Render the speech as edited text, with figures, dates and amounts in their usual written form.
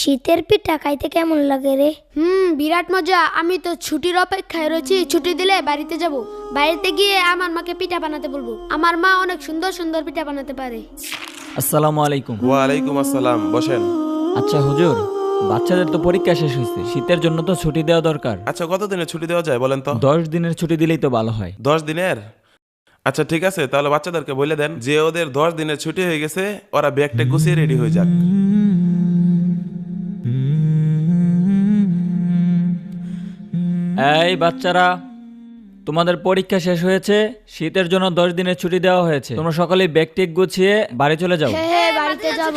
শীতের পিঠা খাইতে কেমন লাগে রে? বিরাট মজা। আমি তো ছুটির অপেক্ষায় রয়েছি। ছুটি দিলে বাড়িতে যাব। বাড়িতে গিয়ে আমার মাকে পিঠা বানাতে বলবো। আমার মা অনেক সুন্দর সুন্দর পিঠা বানাতে পারে। আসসালামু আলাইকুম। ওয়ালাইকুম আসসালাম, বসেন। আচ্ছা হুজুর, বাচ্চাদের তো পরীক্ষা শেষ হয়েছে, শীতের জন্য তো ছুটি দেওয়া দরকার। আচ্ছা, কতদিনের ছুটি দেওয়া যায় বলেন তো? 10 দিনের ছুটি দিলেই তো ভালো হয়। 10 দিনের? আচ্ছা ঠিক আছে, তাহলে বাচ্চাদেরকে বলে দেন যে ওদের 10 দিনের ছুটি হয়ে গেছে, ওরা ব্যাগটা গুছিয়ে রেডি হয়ে যাক। এই বাচ্চারা, তোমাদের পরীক্ষা শেষ হয়েছে, শীতের জন্য 10 দিনের ছুটি দেওয়া হয়েছে। তোমরা সকালে ব্যাগ টেক গুছিয়ে বাড়ি চলে যাও। হ্যাঁ, বাড়িতে যাব।